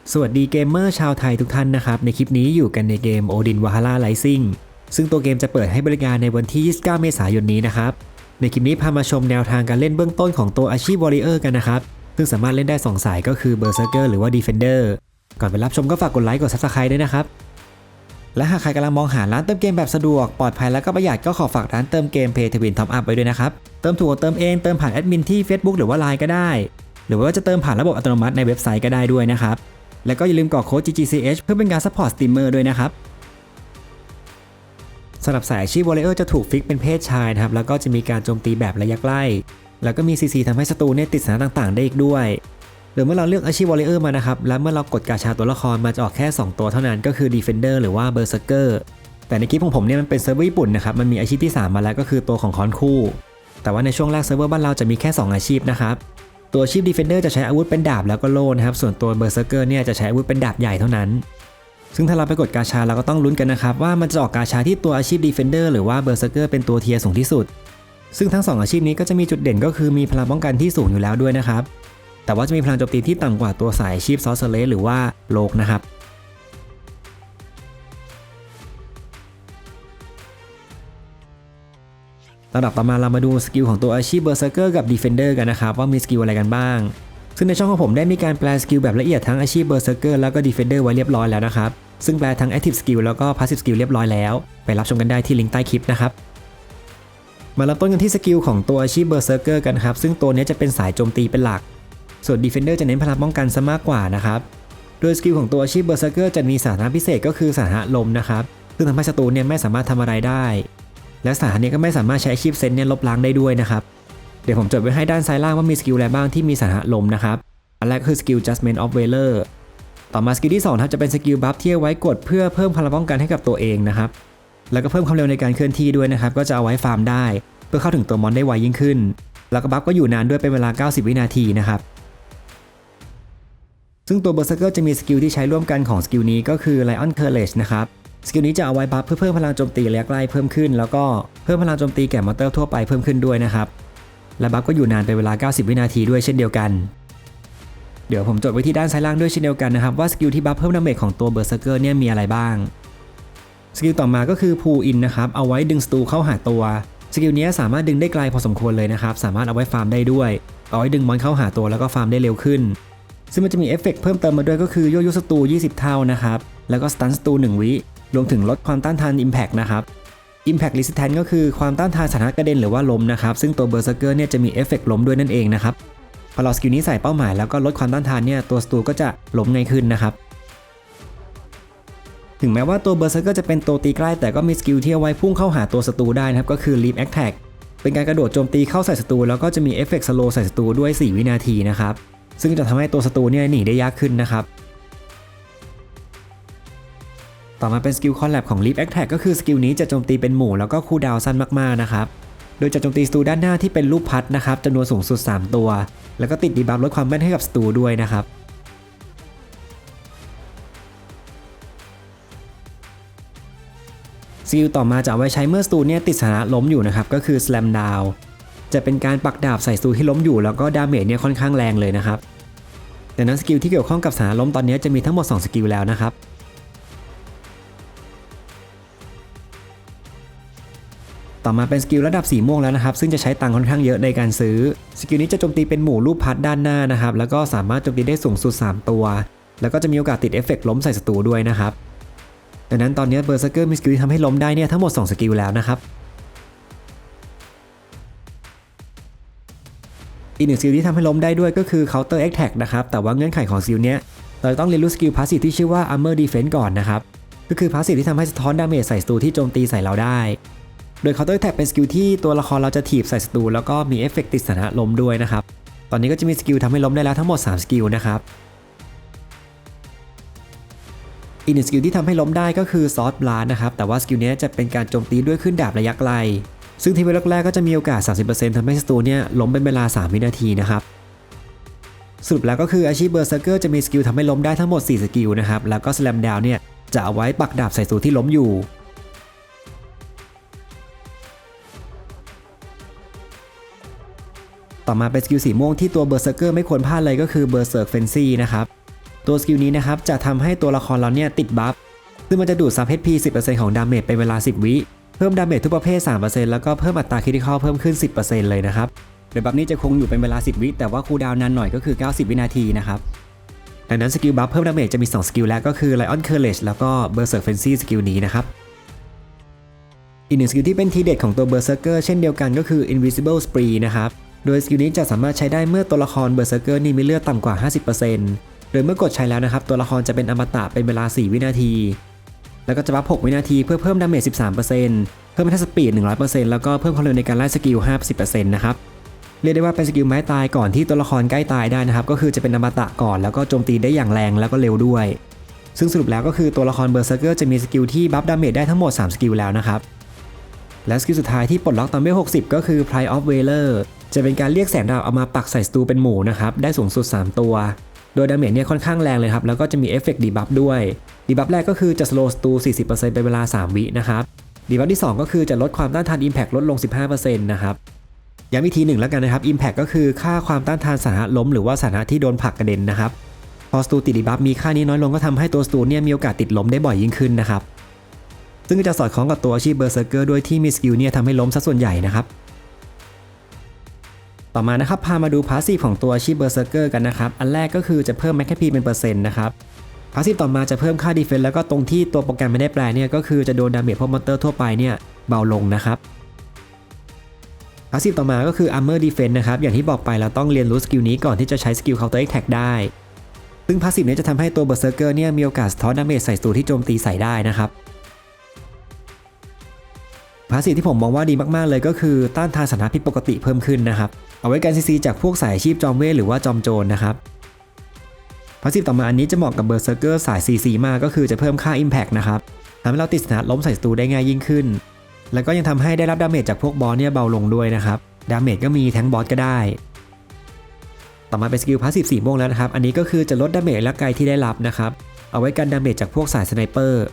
สวัสดีเกมเมอร์ชาวไทยทุกท่านนะครับในคลิปนี้อยู่กันในเกม Odin Valhalla Rising ซึ่งตัวเกมจะเปิดให้บริการในวันที่ 29 เมษายนนี้นะครับในคลิปนี้พามาชมแนวทางการเล่นเบื้องต้นของตัวอาชีพ Warrior กันนะครับซึ่งสามารถเล่นได้ 2 สายก็คือ Berserker หรือว่า Defender ก่อนไปรับชมก็ฝากกดไลค์กด Subscribe ด้วยนะครับและหากใครกำลังมองหาร้านเติมเกมแบบสะดวกปลอดภัยและก็ประหยัดก็ขอฝากร้านเติมเกม PayTwin Top Up ไว้ด้วยนะครับเติมถูกเติมเองเติมผ่านแอดมินที่ Facebook หรือว่า LINE ก็ได้หรือว่าจะเติมผ่านระบบอัตโนมัติในเว็บไซต์ก็ได้ด้วยนะครับแล้วก็อย่าลืมกรอกโค้ด GGCH เพื่อเป็นการซัพพอร์ตสตรีมเมอร์ด้วยนะครับสำหรับสายอาชีพ Warrior จะถูกฟิกเป็นเพศชายนะครับแล้วก็จะมีการโจมตีแบบระยะใกล้แล้วก็มี CC ทำให้ศัตรูเนี่ยติดสถานต่างๆได้อีกด้วยหรือเมื่อเราเลือกอาชีพ Warrior มานะครับแล้วเมื่อเรากดกาชาตัวละครมาจะออกแค่2ตัวเท่านั้นก็คือ Defender หรือว่า Berserker แต่ในคลิปของผมเนี่ยมันเป็นเซิร์ฟเวอร์ญี่ปุ่นนะครับมันมีอาชีพที่3มาแล้วก็คือตัวของคอนคู่แต่ว่าในช่วงแรกเซิร์ฟเวอร์บ้านเราจะมีแค่2อาชีพนะครับตัวอาชีพ Defender จะใช้อาวุธเป็นดาบแล้วก็โล่นะครับส่วนตัว Berserker เนี่ยจะใช้อาวุธเป็นดาบใหญ่เท่านั้นซึ่งถ้าเราไปกดกาชาเราก็ต้องลุ้นกันนะครับว่ามันจะออกกาชาที่ตัวอาชีพ Defender หรือว่า Berserker เป็นตัวเทียร์สูงที่สุดซึ่งทั้ง2อาชีพนี้ก็จะมีจุดเด่นก็คือมีพลังป้องกันที่สูงอยู่แล้วด้วยนะครับแต่ว่าจะมีพลังโจมตีที่ต่ำกว่าตัวสายอาชีพ Sorcerer หรือว่าโลกนะครับลำดับต่อมาเรามาดูสกิลของตัวอาชีพ Berserker กับ Defender กันนะครับว่ามีสกิลอะไรกันบ้างซึ่งในช่องของผมได้มีการแปลสกิลแบบละเอียดทั้งอาชีพ Berserker แล้วก็ Defender ไว้เรียบร้อยแล้วนะครับซึ่งแปลทั้ง Active Skill แล้วก็ Passive Skill เรียบร้อยแล้วไปรับชมกันได้ที่ลิงก์ใต้คลิปนะครับมาเริ่มต้นกันที่สกิลของตัวอาชีพ Berserker กันครับซึ่งตัวนี้จะเป็นสายโจมตีเป็นหลักส่วน Defender จะเน้นพลังป้องกันซะมากกว่านะครับโดยสกิลของตัวอาชีพ Berserker จะมีสถานะพิเศษก็คือสถานะลมนะครับซึ่งทำให้ศัตรูเนี่ยไม่สามารถทำอะไรได้และสถานะนี้ก็ไม่สามารถใช้อาชีพเซนเนี่ยลบล้างได้ด้วยนะครับเดี๋ยวผมจดไว้ให้ด้านซ้ายล่างว่ามีสกิลอะไรบ้างที่มีสถานะลมนะครับอันแรกคือสกิล Judgment of Valor ต่อมาสกิลที่2ครับจะเป็นสกิลบัฟที่ไว้กดเพื่อเพิ่มพลังป้องกันให้กับตัวเองนะครับแล้วก็เพิ่มความเร็วในการเคลื่อนที่ด้วยนะครับก็จะเอาไว้ฟาร์มได้เพื่อเข้าถึงตัวมอนได้ไวยิ่งขึ้นแล้วก็บัฟก็อยู่นานด้วยเป็นเวลา90วินาทีนะครับซึ่งตัว Berserker จะมีสกิลที่ใช้ร่วมกันของสกิลนี้ก็คือ Lion Courage นะครับสกิลนี้จะเอาไว้บัฟเพื่อเพิ่มพลังโจมตีระยะใกล้เพิ่มขึ้นแล้วก็เพิ่มพลังโจมตีแก่มอนเตอร์ทั่วไปเพิ่มขึ้นด้วยนะครับและบัฟก็อยู่นานเป็นเวลา90วินาทีด้วยเช่นเดียวกันเดี๋ยวผมจดไว้ที่ด้านซ้ายล่างด้วยเช่นเดียวกันนะครับว่าสกิลที่บัฟเพิ่มดาเมจของตัว Berserker เนี่ยมีอะไรบ้างสกิลต่อมาก็คือ Pull In นะครับเอาไว้ดึงศัตรูเข้าหาตัวสกิลนี้สามารถดึงได้ไกลพอสมควรเลยนะครับสามารถเอาไว้ฟาร์มได้ด้วยเอาไว้ดึงมอนเข้าหาตัวแล้วก็ฟาร์มได้เร็วขึ้นซึ่งมันจะมีเอฟเฟกต์เพิ่มเติมมาด้วยก็คือโยโย่ศัตรู20เท่านะครับแล้วก็สตันศัตรู1วิรวมถึงลดความต้านทาน Impact นะครับ Impact Resistance ก็คือความต้านทานสถานกระเด็นหรือว่าล้มนะครับซึ่งตัว Berserker เนี่ยจะมีเอฟเฟกต์ล้มด้วยนั่นเองนะครับพอเราสกิลนี้ใส่เป้าหมายแล้วก็ลดความต้านทานเนี่ยตัวศัตรูก็จะล้มง่ายขึ้นนะครับถึงแม้ว่าตัว Berserker จะเป็นตัวตีใกล้แต่ก็มีสกิลที่เอาไว้พุ่งเข้าหาตัวศัตรูได้นะครับก็คือ Leap Attack เป็นการกระโดดโจมตีเข้าใส่ศัตรูแล้วก็จะมีเอฟเฟกต์สโลว์ใส่ศัตรูด้วย4วินาทีนะครับซึ่งจะทำให้ตัวศัตรูเนี่ยหนีได้ยากขึ้นนะครับต่อมาเป็นสกิลคอลแลบของ Leap Attack ก็คือสกิลนี้จะโจมตีเป็นหมู่แล้วก็คูลดาวน์สั้นมากๆนะครับโดยจะโจมตีศัตรูด้านหน้าที่เป็นรูปพัดนะครับจำนวนสูงสุด3ตัวแล้วก็ติดดีบัฟลดความแม่นให้กับศัตรูด้วยนะครับสกิลต่อมาจะเอาไว้ใช้เมื่อศัตรูเนี่ยติดสถานะล้มอยู่นะครับก็คือ Slam Down จะเป็นการปักดาบใส่ศัตรูที่ล้มอยู่แล้วก็ดาเมจเนี่ยค่อนข้างแรงเลยนะครับดังนั้นสกิลที่เกี่ยวข้องกับสถานะล้มตอนนี้จะมีทั้งหมด2สกิลแล้วนะครับต่อมาเป็นสกิลระดับสีม่วงแล้วนะครับซึ่งจะใช้ตังค์ค่อนข้างเยอะในการซื้อสกิลนี้จะโจมตีเป็นหมู่รูปพัดด้านหน้านะครับแล้วก็สามารถโจมตีได้สูงสุด3ตัวแล้วก็จะมีโอกาสติดเอฟเฟกต์ล้มใส่ศัตรูด้วยนะครับดังนั้นตอนนี้ Berserker มีสกิลที่ทำให้ล้มได้เนี่ยทั้งหมด2สกิลแล้วนะครับอีก1สกิลที่ทำให้ล้มได้ด้วยก็คือ Counter Attack นะครับแต่ว่าเงื่อนไขของสกิลนี้เราต้องเรียนรู้สกิลพาสซีฟที่ชื่อว่า Armor Defense ก่อนนะครับก็คือพาสซีฟที่ทำให้สะท้อนดาเมจใส่ศัตรูที่โจมตีใส่เราได้โดย Counter Attack เป็นสกิลที่ตัวละครเราจะถีบใส่ศัตรูแล้วก็มีเอฟเฟกต์ติดสถานะล้มด้วยนะครับตอนนี้ก็จะมีสกิลทำให้ล้มได้แล้วทั้งหมด3สกิลนะครับอีก1สกิลที่ทำให้ล้มได้ก็คือ Sword Blast นะครับแต่ว่าสกิลนี้จะเป็นการโจมตีด้วยขึ้นดาบระยะไกลซึ่งทีเวลแรกก็จะมีโอกาส 30% ทำให้ศัตรูเนี่ยล้มเป็นเวลา3วินาทีนะครับสรุปแล้วก็คืออาชีพ Berserker จะมีสกิลทำให้ล้มได้ทั้งหมด4สกิลนะครับแล้วก็ Slam Down เนี่ยจะเอาไว้ปักดาบใส่ศัตรูที่ล้มอยู่ต่อมาเป็นสกิลสีม่วงที่ตัว Berserker ไม่ควรพลาดเลยก็คือ Berserk Frenzy นะครับ ตัวสกิลนี้นะครับจะทำให้ตัวละครเราเนี่ยติดบัฟซึ่งมันจะดูดซับ HP 10% ของดาเมจเป็นเวลา10วิเพิ่มดาเมจทุกประเภท 3% แล้วก็เพิ่มอัตราคริติคอลเพิ่มขึ้น 10% เลยนะครับโดยบัฟนี้จะคงอยู่เป็นเวลา10วิแต่ว่าคูลดาวน์นานหน่อยก็คือ90วินาทีนะครับดังนั้นสกิลบัฟเพิ่มดาเมจจะมี2สกิลแล้วก็คือ Lion Courage แล้วก็ Berserk Frenzy สกิลนี้นะครับอีกหนึ่งสกิลที่เป็นทีเด็ดของตัว Berserker เช่นเดียวกันก็คือ Invisible Spree นะครับโดยสกิลนี้จะสามารถใช้ได้เมื่อตัวละคร Berserker นี่มีเลือดต่ำกว่า 50% โดยเมื่อกดใช้แล้วนะครับตัวละครจะเป็นอมตะเป็นเวลา4วินาทีแล้วก็จะบัฟ6วินาทีเพื่อเพิ่มดาเมจ 13% เพิ่มทัศสปีด 100% แล้วก็เพิ่มความเร็วในการไล่สกิล 50% นะครับเรียกได้ว่าเป็นสกิลไม้ตายก่อนที่ตัวละครใกล้ตายได้นะครับก็คือจะเป็นอมตะก่อนแล้วก็โจมตีได้อย่างแรงแล้วก็เร็วด้วยซึ่งสรุปแล้วก็คือตัวละคร Berserker จะมีสกิลที่บัฟดาเมจได้ทั้งหมด3สกิลแล้วนะครับและสกิลสุดท้ายที่ปลดล็อกตอนเวล60ก็คือ Pride of Valor จะเป็นการเรียกแสงดาวเอามาปักใส่ศัตรูเป็นหมู่นะครับได้สูงสุด3ตัวโดยดาเมจเนี่ยค่อนข้างแรงเลยครับแล้วก็จะมีเอฟเฟกต์ดีบัฟด้วยดีบัฟแรกก็คือจะ slow ศัตรู 40% เป็นเวลา3วินะครับดีบัฟที่2ก็คือจะลดความต้านทาน Impact ลดลง 15% นะครับย้ำอีกทีหนึ่งแล้วกันนะครับ Impact ก็คือค่าความต้านทานสถานะล้มหรือว่าสถานะที่โดนผลักกระเด็นนะครับพอศัตรูติดดีบัฟมีค่านี้น้อยลงก็ทำให้ตัวศัตรูเนี่ยมีโอกาสติดล้มได้บ่อยยิ่งขึ้นนะครับซึ่งจะสอดคล้องกับตัวอาชีพ Berserker ด้วยที่มีสกิลเนี่ยทำให้ล้มซะส่วนใหญ่นะครับต่อมานะครับพามาดูพาสซีฟของตัวอาชีพ Berserker กันนะครับอันแรกก็คือจะเพิ่ม Max HP เป็นเปอร์เซ็นต์นะครับพาสซีฟต่อมาจะเพิ่มค่า Defense แล้วก็ตรงที่ตัวโปรแกรมไม่ได้แปลเนี่ยก็คือจะโดนดาเมจพวกมอนเตอร์ทั่วไปเนี่ยเบาลงนะครับพาสซีฟต่อมาก็คือ Armor Defense นะครับอย่างที่บอกไปเราต้องเรียนรู้สกิลนี้ก่อนที่จะใช้สกิล Counter Attack ได้ซึ่งพาสซีฟนี้จะทำให้ตัว Berserker เนี่ยมีโอกาสสะท้อนดาเมจใส่ศัตรูที่โจมตีใส่ได้นะครับพาสซีฟที่ผมมองว่าดีมากๆเลยก็คือต้านทานสถานะผิดปกติเพิ่มขึ้นนะครับเอาไว้กันซีจากพวกสายอาชีพจอมเวทหรือว่าจอมโจรนะครับพาสซีฟต่อมาอันนี้จะเหมาะกับ Berserker สาย CC มากก็คือจะเพิ่มค่า Impact นะครับทำให้เราติดสถานะล้มใส่ศัตรูได้ง่ายยิ่งขึ้นแล้วก็ยังทำให้ได้รับดาเมจจากพวกบอสเนี่ยเบาลงด้วยนะครับดาเมจก็มีทั้งบอสก็ได้ต่อมาเป็นสกิลพาสซีฟสีม่วงแล้วนะครับอันนี้ก็คือจะลดดาเมจและไกลที่ได้รับนะครับเอาไว้กันดาเมจจากพวกสายสไนเปอร์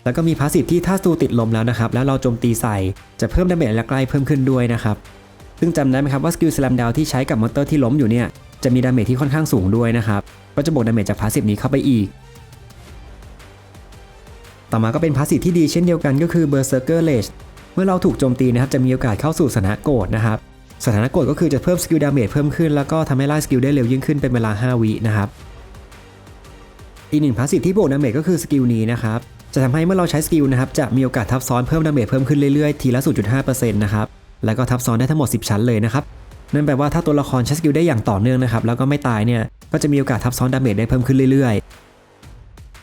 แล้วก็มีพาสซีฟที่ถ้าศัตรูติดลมแล้วนะครับแล้วเราโจมตีใส่จะเพิ่มดาเมจและไกลเพิ่มขึ้นด้วยนะครับซึ่งจำได้ไหมครับว่าสกิลสแลมดาวที่ใช้กับมอนเตอร์ที่ล้มอยู่เนี่ยจะมีดาเมจที่ค่อนข้างสูงด้วยนะครับก็จะบวกดาเมจจากพาสซีฟนี้เข้าไปอีกต่อมาก็เป็นพาสซีฟที่ดีเช่นเดียวกันก็คือ Berserker Rage เมื่อเราถูกโจมตีนะครับจะมีโอกาสเข้าสู่สถานะโกรธนะครับสถานะโกรธก็คือจะเพิ่มสกิลดาเมจเพิ่มขึ้นแล้วก็ทำให้ไล่สกิลได้เร็วยิ่งขึ้นเป็นเวลา5วินะครับอีกหนึ่งพาสซีฟที่บวกดาเมจก็คือสกิลนี้นะครับจะทำให้เมื่อเราใช้สกิลนะครับจะมีโอกาสทับซ้อนเพิ่มดาเมจเพิ่มขึ้นเรื่อยๆทีละ 0.5% นะครับแล้วก็ทับซ้อนได้ทั้งหมด10ชั้นเลยนะครับนั่นแปลว่าถ้าตัวละครใช้สกิลได้อย่างต่อเนื่องนะครับแล้วก็ไม่ตายเนี่ยก็จะมีโอกาสทับซ้อนดาเมจได้เพิ่มขึ้นเรื่อยๆ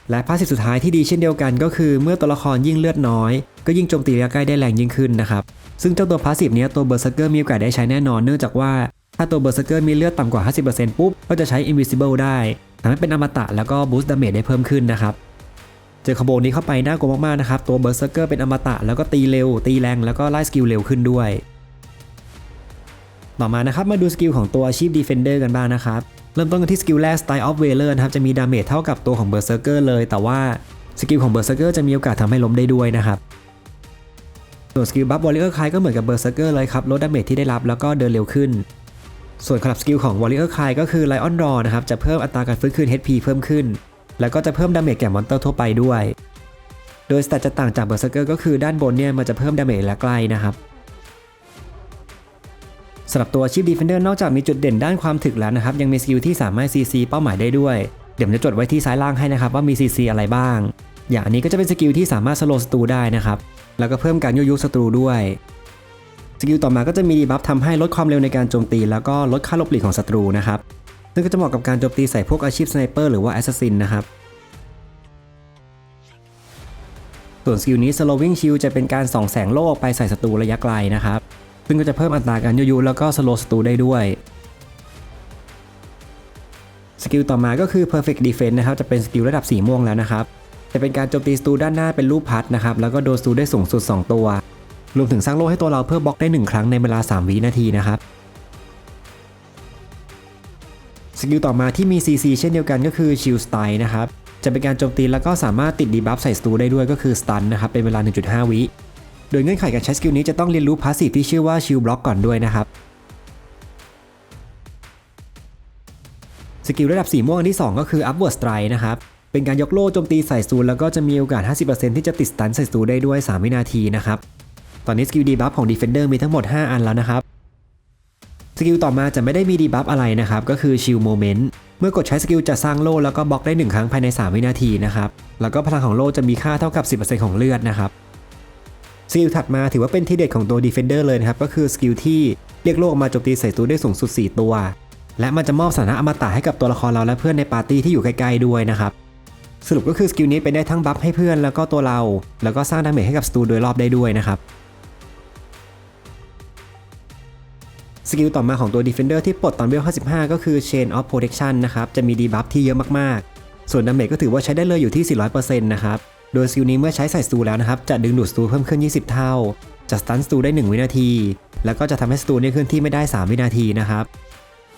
และพาสซีฟสุดท้ายที่ดีเช่นเดียวกันก็คือเมื่อตัวละครยิ่งเลือดน้อยก็ยิ่งโจมตีระยะใกล้ได้แรงยิ่งขึ้นนะครับซึ่งเจ้าตัวพาสซีฟนี้ตัว Berserker มีโอกาสได้ใช้แน่นอนเนื่องจากว่าถ้าตัว Berserker มีเลือดต่ำกว่า 50% ปุ๊บก็จะใช้ Invisible ได้ทำให้เป็นอมตะแล้วก็บูสต์ดาเมจได้เพิ่มขึ้นนะครับเจอคอมโบนี้เข้าไปน่ากลัวมากๆนะครับตัว Berserker เป็นอมตะแล้วก็ตีเร็วตีแรงแล้วก็ไล่สกิลเร็วขึ้นด้วยต่อมานะครับมาดูสกิลของตัวอาชีพ Defender กันบ้างนะครับเริ่มต้นกันที่สกิลแรก Style of Valor นะครับจะมีดาเมจเท่ากับตัวของ Berserker เลยแต่ว่าสกิลของ Berserker จะมีโอกาสทำให้ล้มได้ด้วยนะครับส่วนสกิลบัฟ Warrior Cry ก็เหมือนกับ Berserker เลยครับลดดาเมจที่ได้รับแล้วก็เดินเร็วขึ้นส่วนคลับสกิลของ Warrior Cry ก็คือ Lion Roar นะครับจะเพิ่มอัตราการฟื้นคืน HP เพิ่มขึ้นแล้วก็จะเพิ่มดาเมจแก่มอนเตอร์ทั่วไปด้วยโดยสแตทจะต่างจาก Berserker ก็คือด้านบนเนี่ยมันจะเพิ่มดาเมจและไกลนะครับสำหรับตัวอาชีพ Defender นอกจากมีจุดเด่นด้านความถึกแล้วนะครับยังมีสกิลที่สามารถ CC เป้าหมายได้ด้วยเดี๋ยวจะจดไว้ที่ซ้ายล่างให้นะครับว่ามี CC อะไรบ้างอย่างอันนี้ก็จะเป็นสกิลที่สามารถสโลว์ศัตรูได้นะครับแล้วก็เพิ่มการยั่วยุศัตรูด้วยสกิลต่อมาก็จะมีดีบัฟทำให้ลดความเร็วในการโจมตีแล้วก็ลดค่าหลบหลีกของศัตรูนะครับซึ่งก็จะเหมาะกับการโจมตีใส่พวกอาชีพสไนเปอร์หรือว่าแอสซัสซินนะครับส่วนสกิลนี้ Slowing Shield จะเป็นการส่องแสงโล่ออกไปใส่ศัตรูระยะไกลนะครับซึ่งก็จะเพิ่มอัตราการยั่วยุแล้วก็สโลว์ศัตรูได้ด้วยสกิลต่อมาก็คือ Perfect Defense นะครับจะเป็นสกิลระดับสีม่วงแล้วนะครับจะเป็นการโจมตีศัตรูด้านหน้าเป็นรูปพัดนะครับแล้วก็โดนศัตรูได้สูงสุด2ตัวรวมถึงสร้างโล่ให้ตัวเราเพื่อบล็อกได้1ครั้งในเวลา3วินาทีนะครับสกิลต่อมาที่มี CC เช่นเดียวกันก็คือ Shield Style นะครับจะเป็นการโจมตีแล้วก็สามารถติดดีบัฟใส่ศัตรูได้ด้วยก็คือ Stun นะครับเป็นเวลา 1.5 วิโดยเงื่อนไขการใช้สกิลนี้จะต้องเรียนรู้พาสซีฟที่ชื่อว่า Shield Block ก่อนด้วยนะครับส สกิลระดับสีม่วงอันที่2ก็คือ Upward Strike นะครับเป็นการยกโล่โจมตีใส่ซูนแล้วก็จะมีโอกาส 50% ที่จะติดสตันใส่ซูนได้ด้วย3วินาทีนะครับตอนนี้สกิลดีบัฟของ Defender มีทั้งหมด5อันแล้วนะครับสกิลต่อมาจะไม่ได้มีดีบัฟอะไรนะครับก็คือ Shield Moment เมื่อกดใช้สกิลจะสร้างโล่แล้วก็บล็อกได้1ครั้งภายใน3วินาทีนะครับแล้วก็พลังของโล่จะมีค่าเท่ากับ 10% ของเลือดนะครับสกิลถัดมาถือว่าเป็นทีเด็ดของตัว Defender เลยนะครับก็คือสกิลที่เรียกโล่ออกมาโจมตีใส่ซูนได้สูงสุด4ตัวและมันจะมอบสถานะอมตะให้กับตัวละครเราและเพื่อนในปาร์ตี้ที่อยู่ใกล้ๆด้วยนะครับสรุปก็คือสกิลนี้เป็นได้ทั้งบัฟให้เพื่อนแล้วก็ตัวเราแล้วก็สร้างดาเมจให้กับศัตรูโดยรอบได้ด้วยนะครับสกิลต่อมาของตัว Defender ที่ปลดตอนเวล 55 ก็คือ Chain of Protection นะครับจะมีดีบัฟที่เยอะมากๆส่วนดาเมจก็ถือว่าใช้ได้เลยอยู่ที่ 400% นะครับโดยสกิลนี้เมื่อใช้ใส่ศัตรูแล้วนะครับจะดึงดูดศัตรูเพิ่มขึ้น20เท่าจะสตันศัตรูได้1วินาทีแล้วก็จะทำให้ศัตรูเนี่ยเคลื่อนที่ไม่ได้3วินาทีนะครับ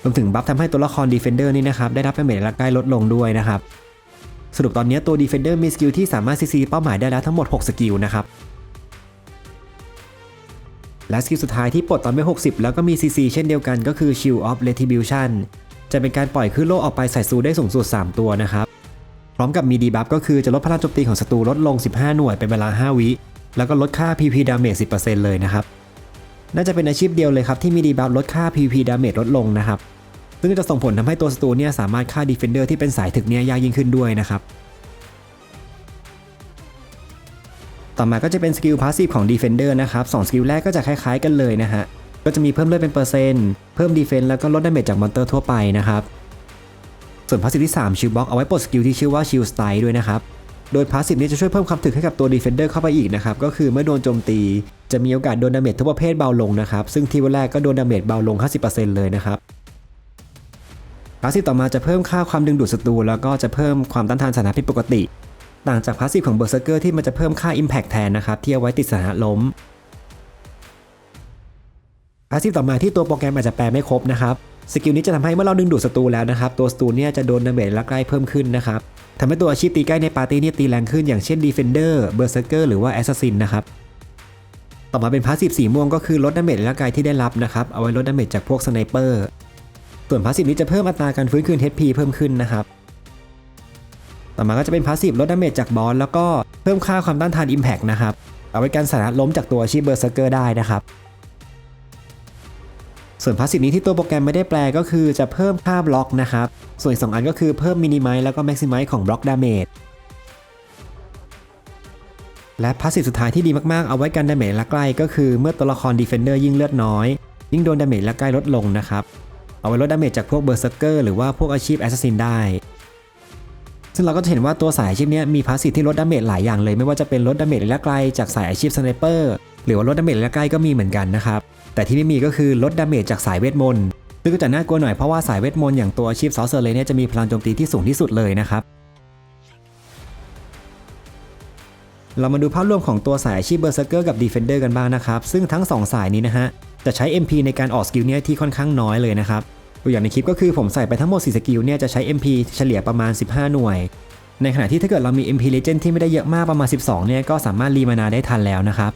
รวมถึงบัฟทำให้ตัวละคร Defender นี่นะครับได้รับดาเมจและใกล้ลดลงด้วยนะครับสรุปตอนนี้ตัว Defender มีสกิลที่สามารถ CC เป้าหมายได้แล้วทั้งหมด6สกิลนะครับและสกิลสุดท้ายที่ปลดตอนเวล 60แล้วก็มี CC เช่นเดียวกันก็คือ Shield of Retribution จะเป็นการปล่อยคลื่นโล่ออกไปใส่ศัตรูได้สูงสุด3ตัวนะครับพร้อมกับมีดีบัฟก็คือจะลดพลังโจมตีของศัตรูลดลง15หน่วยเป็นเวลา5วิแล้วก็ลดค่า PVP Damage 10% เลยนะครับน่าจะเป็นอาชีพเดียวเลยครับที่มีดีบัฟลดค่า PVP Damage ลดลงนะครับซึ่งจะส่งผลทำให้ตัวศัตรูเนี่ยสามารถฆ่า Defender ที่เป็นสายถึกเนี่ยยากยิ่งขึ้นด้วยนะครับต่อมาก็จะเป็นสกิลพาสซีฟของ Defender นะครับ2สกิลแรกก็จะคล้ายๆกันเลยนะฮะก็จะมีเพิ่มเลือดเป็นเปอร์เซ็นต์เพิ่มดีเฟนส์แล้วก็ลดดาเมจจากมอนเตอร์ทั่วไปนะครับส่วนพาสซีฟที่3 Shield Block เอาไว้ปลดสกิลที่ชื่อว่า Shield Strike ด้วยนะครับโดยพาสซีฟนี้จะช่วยเพิ่มความถึกให้กับตัว Defender เข้าไปอีกนะครับก็คือเมื่อโดนโจมตีจะมีโอกาสโดนดาเมจทุกประเภทเบาลงนะครับซึ่งทีแรกก็โดนดาเมจเบาลง 50% เลยนะครับพาสซีฟต่อมาจะเพิ่มค่าความดึงดูดศัตรูแล้วก็จะเพิ่มความต้านทานสถานะผิดปกติต่างจากพาสซีฟของ Berserker ที่มันจะเพิ่มค่า Impact แทนนะครับที่เอาไว้ติดสถานะล้มพาสซีฟต่อมาที่ตัวโปรแกรมอาจจะแปลไม่ครบนะครับสกิลนี้จะทำให้เมื่อเราดึงดูดศัตรูแล้วนะครับตัวศัตรูเนี่ยจะโดนดาเมจและใกล้เพิ่มขึ้นนะครับทำให้ตัวอาชีพตีใกล้ในปาร์ตี้เนี่ยตีแรงขึ้นอย่างเช่น Defender Berserker หรือว่า Assassin นะครับต่อมาเป็นพาสซีฟสีม่วงก็คือลดดาเมจและกายที่ได้รับนะครับเอาไว้ลดดาเมจจากพวกสไนเปอร์ส่วนพาสซีฟนี้จะเพิ่มอัตราการฟื้นคืน HP เพิ่มขึ้นนะครับต่อมาก็จะเป็นพาสซีฟลดดาเมจจากบอสแล้วก็เพิ่มค่าความต้านทาน Impact นะครับเอาไว้กันสถานะล้มจากตัวอาชีพ Berserker ได้นะครับส่วนพาสซีฟนี้ที่ตัวโปรแกรมไม่ได้แปลก็คือจะเพิ่มค่าบล็อกนะครับส่วนอีก2อันก็คือเพิ่มมินิมัลแล้วก็แม็กซิมัลของบล็อกดาเมจและพาสซีฟสุดท้ายที่ดีมากๆเอาไว้กันดาเมจและใกล้ก็คือเมื่อตัวละคร Defender ยิ่งเลือดน้อยยิ่งโดนดาเมจและใกล้ลดลงนะครับเอาไว้ลดดาเมจจากพวก Berserker หรือว่าพวกอาชีพ Assassin ได้ซึ่งเราก็จะเห็นว่าตัวสายอาชีพนี้มีพาสซีฟที่ลดดาเมจหลายอย่างเลยไม่ว่าจะเป็นลดดาเมจระยะไกลจากสายอาชีพสไนเปอร์หรือว่าลดดาเมจระยะใกล้ก็มีเหมือนกันนะครับแต่ที่ไม่มีก็คือลดดาเมจจากสายเวทมนต์ซึ่งก็จะน่ากลัวหน่อยเพราะว่าสายเวทมนต์อย่างตัวอาชีพซอสเซอร์เลยเนี่ยจะมีพลังโจมตีที่สูงที่สุดเลยนะครับเรามาดูภาพรวมของตัวสายอาชีพ Berserker กับ Defender กันบ้างนะครับซึ่งทั้ง2สายนี้นะฮะจะใช้ MP ในการออกสกิลเนี่ยที่ค่อนข้างน้อยเลยนะครับตัวอย่างในคลิปก็คือผมใส่ไปทั้งหมด4สกิลเนี่ยจะใช้ MP เฉลี่ยประมาณ15หน่วยในขณะที่ถ้าเกิดเรามี MP Legend ที่ไม่ได้เยอะมากประมาณ12เนี่ยก็สามารถรีมานาได้ทันแล้วนะครับ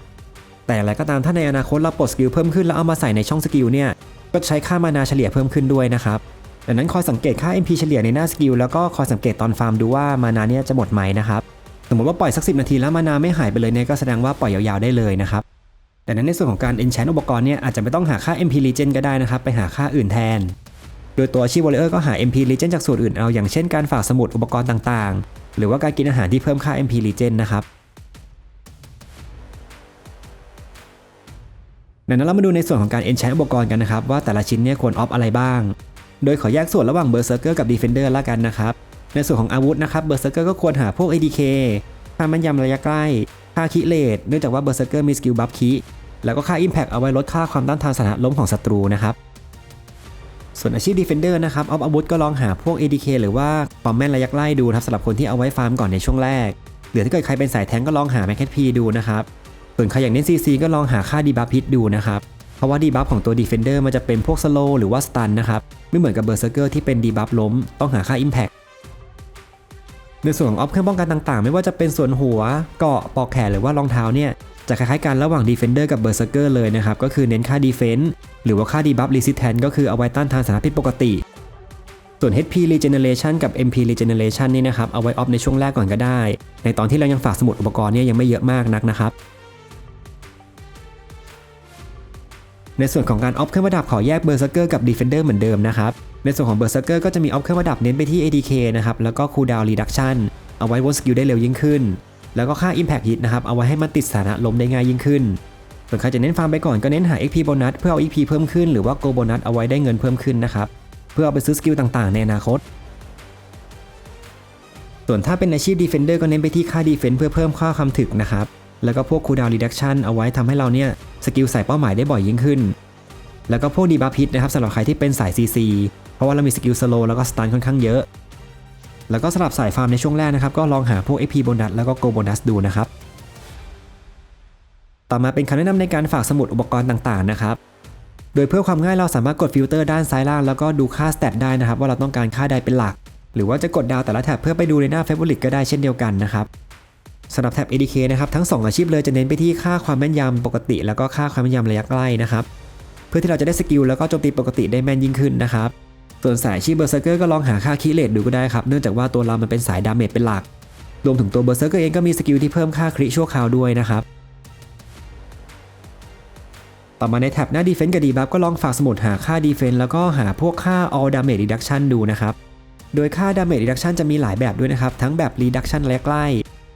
แต่อะไรก็ตามถ้าในอนาคตเราปลดสกิลเพิ่มขึ้นแล้วเอามาใส่ในช่องสกิลเนี่ยก็ใช้ค่ามานาเฉลี่ยเพิ่มขึ้นด้วยนะครับดังนั้นคอยสังเกตค่า MP เฉลี่ยในหน้าสกิลแล้วก็คอยสังเกตตอนฟาร์มดูว่ามานาเนี่ยจะหมดไหมนะครับสมมติว่าปล่อยสัก10นาทีแล้วมานาไม่หายไปเลยเนี่ยก็แสดงว่าปล่อยยาวๆได้เลยนะครับดังนั้นในส่วนของการ enchant อุปกรณ์เนี่ยอาจจะไม่ต้องหาค่า MP Legend ก็ได้นะครับไปหาค่าอื่นแทนโดยตัวอาชีพ Warrior ก็หา MP Legend จากส่วนอื่นเอาอย่างเช่นการฝากสมุดอุปกรณ์ต่างๆหรือว่าการกินอาหารที่เพิ่มค่า MP Legend นะครับดังนั้นเรามาดูในส่วนของการ enchant อุปกรณ์กันนะครับว่าแต่ละชิ้นเนี่ยควรออฟอะไรบ้างโดยขอแยกส่วนระหว่าง Berserker กับ Defender ละกันนะครับในส่วนของอาวุธนะครับ Berserker ก็ควรหาพวก ADK ค่าแม่นยำระยะใกล้ค่าคิเลทเนื่องจากว่า Berserker มีสกิลบัฟคิแล้วก็ค่า Impact เอาไว้ลดค่าความต้านทานสถานะล้มของศัตรูนะครับส่วนอาชีพ Defender นะครับออฟอาวุธก็ลองหาพวก ADK หรือว่าความแม่นระยะใกล้ดูนะครับสำหรับคนที่เอาไว้ฟาร์มก่อนในช่วงแรกหรือถ้าเกิดใครเป็นสายแทงก็ลองหา Max HP ดูนะครับส่วนใครอยากเน้น CC ก็ลองหาค่า Debuff Hit ดูนะครับเพราะว่า Debuff ของตัว Defender มันจะเป็นพวก Slow หรือว่า Stun นะครับไม่เหมือนกับ Berserker ที่เป็น Debuff ล้มต้องหาค่า Impactในส่วนของออฟเครื่องป้องกันต่างๆไม่ว่าจะเป็นส่วนหัวเกราะปลอกแขนหรือว่ารองเท้าเนี่ยจะคล้ายๆกันระหว่าง Defender กับ Berserker เลยนะครับก็คือเน้นค่า Defense หรือว่าค่า Debuff Resistance ก็คือเอาไว้ต้านทานสถานะผิดปกติ ส่วน HP Regeneration กับ MP Regeneration นี่นะครับเอาไว้ออฟในช่วงแรกก่อนก็ได้ในตอนที่เรายังฝากสมุดอุปกรณ์เนี่ยยังไม่เยอะมากนักนะครับในส่วนของการออฟเครื่องประดับขอแยก Berserker กับ Defender เหมือนเดิมนะครับในส่วนของ Berserker ก็จะมีออฟเครื่องประดับเน้นไปที่ ADK นะครับแล้วก็ Cooldown Reduction เอาไว้วนสกิลได้เร็วยิ่งขึ้นแล้วก็ค่า Impact Hit นะครับเอาไว้ให้มันติดสถานะล้มได้ง่ายยิ่งขึ้นส่วนใครจะเน้นฟาร์มไปก่อนก็เน้นหา XP โบนัสเพื่อเอา XP เพิ่มขึ้นหรือว่า Go โบนัสเอาไว้ได้เงินเพิ่มขึ้นนะครับเพื่อเอาไปซื้อสกิลต่างๆในอนาคตส่วนถ้าเป็นอาชีพ Defender ก็เน้นไปที่ค่า Defense เพื่อเพิ่มค่าความถึกนะครับแล้วก็พวก Cooldown Reduction เอาไว้ทำให้เราเนี่ยสกิลใส่เป้าหมายได้บ่อยยิ่งขึ้นแล้วก็พวก Debuff Hit นะครับสำหรับใครที่เป็นสาย CC เพราะว่าเรามีสกิล Slow แล้วก็ Stun ค่อนข้างเยอะแล้วก็สำหรับสายฟาร์มในช่วงแรกนะครับก็ลองหาพวก XP โบนัสแล้วก็ Go โบนัสดูนะครับต่อมาเป็นคำแนะนำในการฝากสมุดอุปกรณ์ต่างๆนะครับโดยเพื่อความง่ายเราสามารถกดฟิลเตอร์ด้านซ้ายล่างแล้วก็ดูค่าสเตตได้นะครับว่าเราต้องการค่าใดเป็นหลักหรือว่าจะกดดาวแต่ละแท็บเพื่อไปดูในหน้า Favorite ก็ได้เช่นเดียวกันนะครับสำหรับแท็บ ADK นะครับทั้ง2อาชีพเลยจะเน้นไปที่ค่าความแม่นยำปกติแล้วก็ค่าความแม่นยำระยะใกล้นะครับเพื่อที่เราจะได้สกิลแล้วก็โจมตีปกติได้แม่นยิ่งขึ้นนะครับส่วนสายอาชีพ Berserker ก็ลองหาค่าคิเลตดูก็ได้ครับเนื่องจากว่าตัวเรามันเป็นสายดาเมจเป็นหลักรวมถึงตัว Berserker เองก็มีสกิลที่เพิ่มค่าคริชั่วคราวด้วยนะครับต่อมาในแท็บหน้า Defense กับ Debuff ก็ลองฝากสมุดหาค่า Defense แล้วก็หาพวกค่า All Damage Reduction ดูนะครับโดยค่า Damage Reduction จะมีหลายแบบด้วยนะครับทั้งแบบ Reduction ระยะใกล้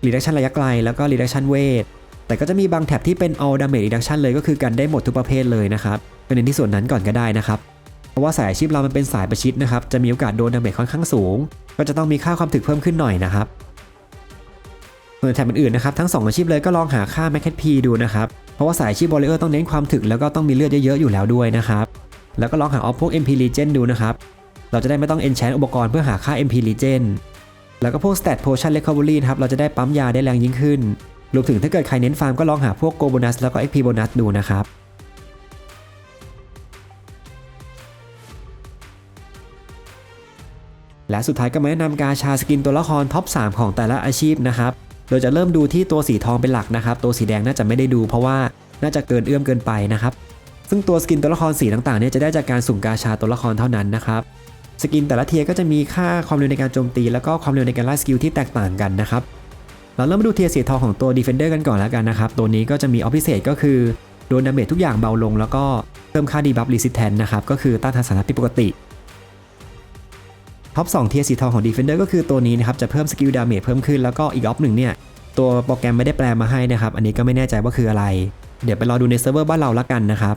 Reduction ระยะไกลแล้วก็ Reduction เวทแต่ก็จะมีบางแท็บที่เป็น All Damage Reduction เลยก็คือกันได้หมดทุกประเภทเลยนะครับไปเน้นที่ส่วนนั้นก่อนก็ได้นะครับเพราะว่าสายอาชีพเรามันเป็นสายประชิดนะครับจะมีโอกาสโดนดาเมจค่อนข้างสูงก็จะต้องมีค่าความถึกเพิ่มขึ้นหน่อยนะครับส่วนแท็บอื่นๆนะครับทั้ง2อาชีพเลยก็ลองหาค่า Max HP ดูนะครับเพราะว่าสายอาชีพ Warrior ต้องเน้นความถึกแล้วก็ต้องมีเลือดเยอะๆอยู่แล้วด้วยนะครับแล้วก็ลองหาออฟพวก MP Regen ดูนะครับเราจะได้ไม่ต้อง enchant อุปกรณ์เพื่อหาค่า MP Regen แล้วก็พวก Stat Potion Recovery นะครับเราจะได้ปั๊มยาได้แรงยิ่งขึ้นรวมถึงถ้าเกิดใครเน้นฟาร์มก็ลองหาพวก Go Bonus แล้วก็ XP Bonus ดูนะครับและสุดท้ายก็มาแนะนำกาชาสกินตัวละครท็อป 3 ของแต่ละอาชีพนะครับโดยจะเริ่มดูที่ตัวสีทองเป็นหลักนะครับตัวสีแดงน่าจะไม่ได้ดูเพราะว่าน่าจะเกินเอื้อมเกินไปนะครับซึ่งตัวสกินตัวละครสีต่างๆเนี่ยจะได้จากการสุ่มกาชาตัวละครเท่านั้นนะครับสกินแต่ละเทียร์ก็จะมีค่าความเร็วในการโจมตีแล้วก็ความเร็วในการไล่สกิลที่แตกต่างกันนะครับเราเริ่มมาดูเทียร์สีทองของตัว Defender กันก่อนแล้วกันนะครับตัวนี้ก็จะมีออฟพิเศษก็คือโดนดาเมจทุกอย่างเบาลงแล้วก็เพิ่มค่า Debuff Resistance นะครับก็คือต้านทานสารพิษปกติท็อป 2 เทียร์สีทองของ Defender ก็คือตัวนี้นะครับจะเพิ่มสกิลดาเมจเพิ่มขึ้นแล้วก็อีกออฟหนึ่งเนี่ยตัวโปรแกรมไม่ได้แปลมาให้นะครับอันนี้ก็ไม่แน่ใจว่าคืออะไรเดี๋ยวไปรอดูในเซิร์ฟเวอร์บ้านเราละกันนะครับ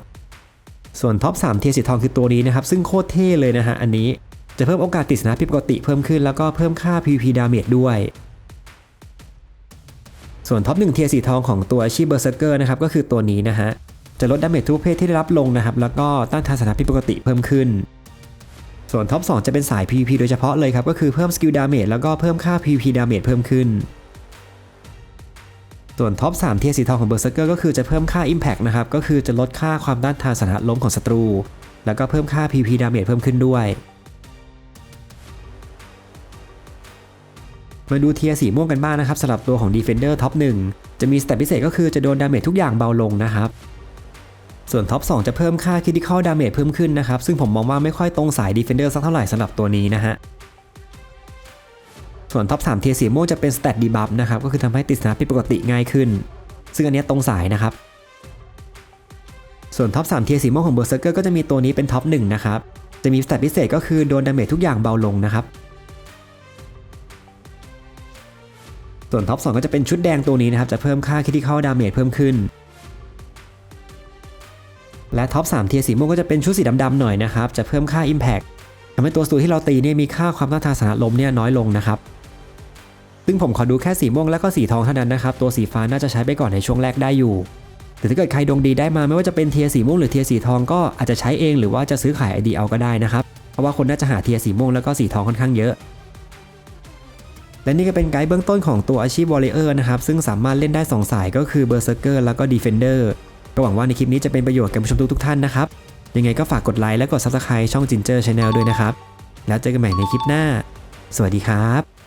ส่วนท็อป 3 เทียร์สีทองคือตัวนี้นะครับซึ่งโคตรเท่เลยนะฮะอันนี้จะเพิ่มโอกาสติดสถานะผิดปกติเพิ่มขึ้นแล้วก็เพิ่มค่า PVP ดาเมจด้วยส่วนท็อป 1 เทียร์สีทองของตัวอาชีพ Berserker นะครับก็คือตัวนี้นะฮะจะลดดาเมจทุกประเภทที่ได้รับลงนะครับแล้วก็ต้านทานสถานะผิดปกติเพิ่มขึ้นส่วนท็อป 2 จะเป็นสาย PVP โดยเฉพาะเลยครับก็คือเพิ่มสกิลดาเมจแล้วก็เพิ่มค่า PVP ดาเมจเพิ่มขึ้นส่วนท็อป 3 เทียร์สีทองของ Berserker ก็คือจะเพิ่มค่า Impact นะครับก็คือจะลดค่าความต้านทานสถานะล้มของศัตรูแล้วก็เพิ่มค่า PVP ดาเมจเพิ่มขึ้นด้วยมาดูเทียร์สีม่วงกันบ้างนะครับสำหรับตัวของ Defender ท็อป 1จะมีสเตตพิเศษก็คือจะโดนดาเมจทุกอย่างเบาลงนะครับส่วนท็อป 2จะเพิ่มค่า Critical Damage เพิ่มขึ้นนะครับซึ่งผมมองว่าไม่ค่อยตรงสาย Defender สักเท่าไหร่สำหรับตัวนี้นะฮะส่วนท็อป 3 เทียร์สีม่วงจะเป็น Stat Debuff นะครับก็คือทำให้ติดสถานะผิดปกติง่ายขึ้นซึ่งอันนี้ตรงสายนะครับส่วนท็อป 3 เทียร์สีม่วงของ Berserker ก็จะมีตัวนี้เป็นท็อป 1นะครับจะมี Stat พิเศษก็คือโดนดาเมจทุกอย่างเบาลงนะครับส่วนท็อป 2ก็จะเป็นชุดแดงตัวนี้นะครับจะเพิ่มค่า Critical Damage เพิ่มขึ้นและท็อป 3 เทียร์สีม่วงก็จะเป็นชุดสีดำๆหน่อยนะครับจะเพิ่มค่า Impact ทำให้ตัวศัตรูที่เราตีเนี่ยมีค่าความต้านทานสถานะล้มเนี่ยน้อยลงนะครับซึ่งผมขอดูแค่สีม่วงแล้วก็สีทองเท่านั้นนะครับตัวสีฟ้าน่าจะใช้ไปก่อนในช่วงแรกได้อยู่แต่ถ้าเกิดใครดวงดีได้มาไม่ว่าจะเป็นเทียร์สีม่วงหรือเทียร์สีทองก็อาจจะใช้เองหรือว่าจะซื้อขาย ID เอาก็ได้นะครับเพราะว่าคนน่าจะหาเทียร์สีม่วงแล้วก็สีทองค่อนข้างเยอะและนี่ก็เป็นไกด์เบื้องต้นของตัวอาชีพ Warrior นะครับซึ่งสามารถเล่นได้2สายก็คือ Berserker แล้วก็ Defender ก็หวังว่าในคลิปนี้จะเป็นประโยชน์กับผู้ชมทุกท่านนะครับยังไงก็ฝากกดไลค์และกด Subscribe ช่อง Ginger Channel ด้วยนะครับแล้วเจอกันใหม่ในคลิปหน้าสวัสดีครับ